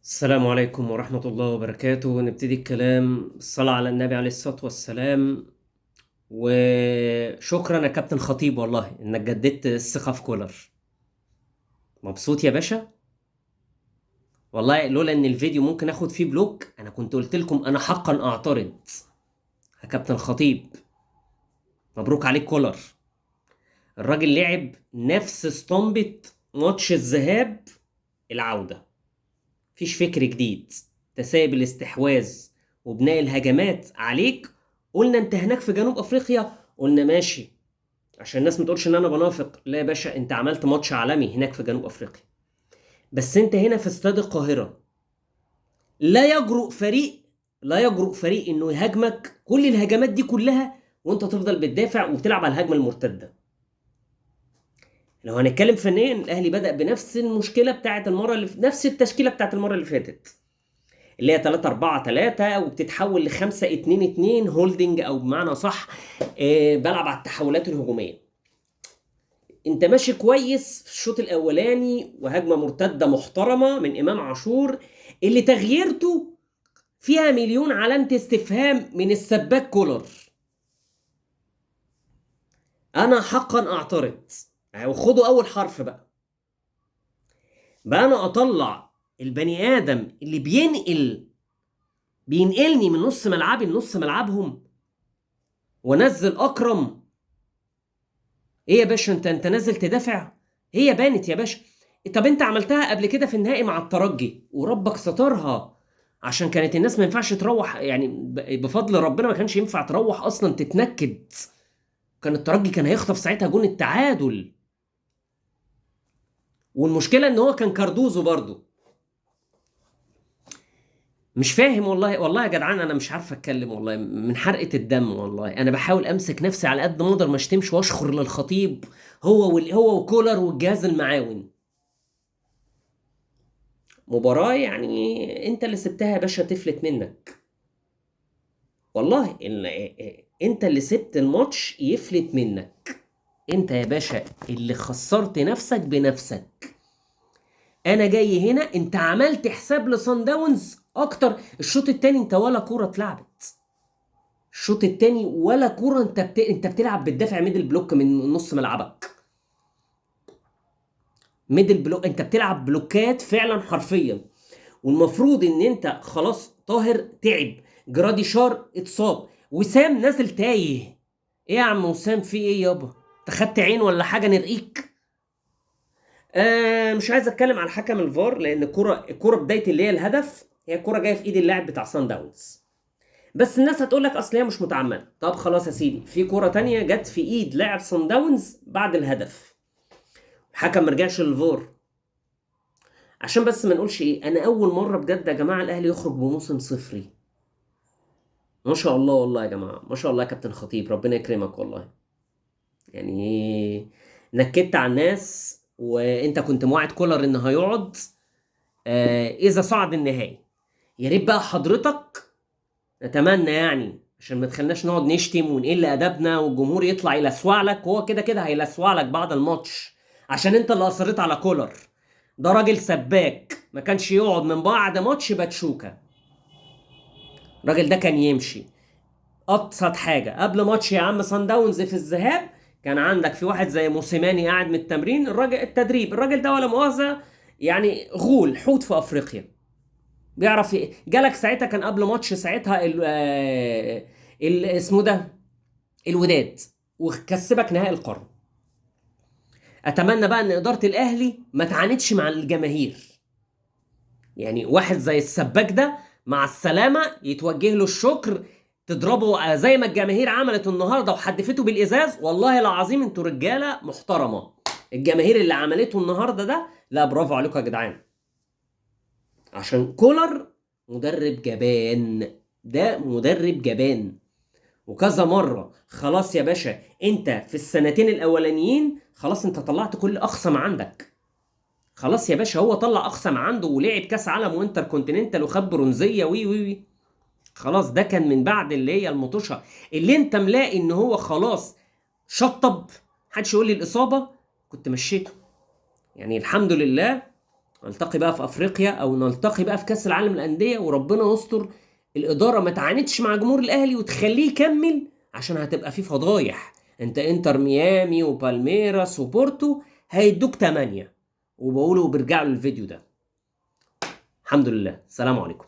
السلام عليكم ورحمة الله وبركاته. نبتدي الكلام الصلاة على النبي عليه الصلاة والسلام. وشكرا يا كابتن خطيب، والله انك جددت الثقة في كولر. مبسوط يا باشا. والله لولا ان الفيديو ممكن اخد فيه بلوك انا كنت قلت لكم انا حقا اعترض. يا كابتن خطيب، مبروك عليك كولر. الراجل لعب نفس اسطمبة ماتش الذهاب العودة، مفيش فكر جديد. تسايب الاستحواذ وبناء الهجمات عليك. قلنا انت هناك في جنوب افريقيا، قلنا ماشي عشان الناس ما تقولش ان انا بنافق. لا يا باشا، انت عملت ماتش عالمي هناك في جنوب افريقيا، بس انت هنا في استاد القاهرة. لا يجرؤ فريق لا يجرؤ فريق انه يهاجمك كل الهجمات دي كلها وانت تفضل بتدافع وبتلعب على الهجمة المرتدة. لو هنتكلم فنيا، الاهلي بدأ بنفس المشكلة بتاعت نفس التشكيلة بتاعت المرة اللي فاتت، اللي هي 3-4-3 وبتتحول ل 5-2-2 هولدنج، او بمعنى صح بلعب على التحولات الهجوميه. انت ماشي كويس في الشوط الاولاني وهجمه مرتده محترمه من امام عاشور، اللي تغييرته فيها مليون علامه استفهام من السباك كولر. انا حقا اعترض. وخدوا اول حرف بقى انا اطلع البني ادم اللي بينقلني من نص ملعبي لنص ملعبهم ونزل اكرم. ايه يا باشا، انت نازل تدافع؟ هي بانت يا باشا. طب انت عملتها قبل كده في النهائي مع الترجي وربك سترها، عشان كانت الناس ما ينفعش تروح، يعني بفضل ربنا ما كانش ينفع تروح اصلا تتنكد. كان الترجي كان هيخطف ساعتها جون التعادل. والمشكله ان هو كان كاردوزو برضو. مش فاهم والله، والله يا جدعان انا مش عارف اتكلم والله من حرقه الدم. والله انا بحاول امسك نفسي على قد ما اقدر ما اشتمش واشخر للخطيب، هو وكولر والجهاز المعاون. مباراة يعني انت اللي سبتها يا باشا تفلت منك. والله انت اللي سبت الماتش يفلت منك. انت يا باشا اللي خسرت نفسك بنفسك. انا جاي هنا، انت عملت حساب لصن داونز اكتر. الشوط التاني انت ولا كورة اتلعبت. الشوط التاني ولا كورة. انت بتلعب بتدافع ميدل بلوك من نص ملعبك. ميدل بلوك، انت بتلعب بلوكات فعلا حرفيا. والمفروض ان انت خلاص طاهر تعب، جراديشار اتصاب، وسام نازل تايه. ايه يا عم وسام، في ايه يابا؟ انت خدت عين ولا حاجه نرقيك؟ مش عايز اتكلم على حكم الفار، لان الكره بدايه اللي هي الهدف هي الكره جايه في ايد اللاعب بتاع سان داونز. بس الناس هتقول لك اصل هي مش متعمده. طب خلاص يا سيدي، في كره تانية جت في ايد لاعب سان داونز بعد الهدف، الحكم ما رجعش للفار. عشان بس ما نقولش ايه، انا اول مره بجد يا جماعه الاهلي يخرج بموسم صفري. ما شاء الله والله يا جماعة، ما شاء الله يا كابتن خطيب، ربنا يكرمك والله. يعني نكدت على الناس وانت كنت موعد كولر انه هيقعد اذا صعد النهائي. يا ريت بقى حضرتك، نتمنى يعني عشان ما تخليناش نقعد نشتم ونقل ادبنا والجمهور يطلع يلسوع لك. هو كده كده هيلسوع لك بعد الماتش عشان انت اللي اصريت على كولر. ده راجل سباك، ما كانش يقعد من بعد ماتش باتشوكا. الراجل ده كان يمشي. ابسط حاجه قبل ماتش يا عم صن داونز في الذهاب، كان عندك في واحد زي موسيماني قاعد من التمرين، الراجل ده ولا مؤاخذه يعني غول حوت في افريقيا. بيعرف جالك ساعتها، كان قبل ماتش ساعتها اسمه ده الوداد، وكسبك نهائي القرن. اتمنى بقى ان اداره الاهلي ما تعاندش مع الجماهير. يعني واحد زي السباك ده مع السلامة، يتوجه له الشكر. تضربه زي ما الجماهير عملت النهارده وحدفته بالازاز. والله العظيم انتوا رجاله محترمه. الجماهير اللي عملته النهارده ده، لا برافو عليكم يا جدعان. عشان كولر مدرب جبان. ده مدرب جبان. وكذا مره خلاص يا باشا، انت في السنتين الاولانيين خلاص انت طلعت كل اقصى ما عندك. خلاص يا باشا، هو طلع اقصى ما عنده ولعب كاس عالم وانتر كونتيننتال وخد برونزيه وي وي وي. خلاص ده كان من بعد اللي هي المطوشه اللي انت ملاقي ان هو خلاص شطب. محدش يقول لي الاصابه، كنت مشيته. يعني الحمد لله نلتقي بقى في افريقيا او نلتقي بقى في كاس العالم للانديه، وربنا يستر الاداره ما تعاندش مع جمهور الاهلي وتخليه يكمل، عشان هتبقى في فضايح. انت انتر ميامي وبالميراس وبورتو هيدوك 8. وبقوله وبرجع له الفيديو ده. الحمد لله، سلام عليكم.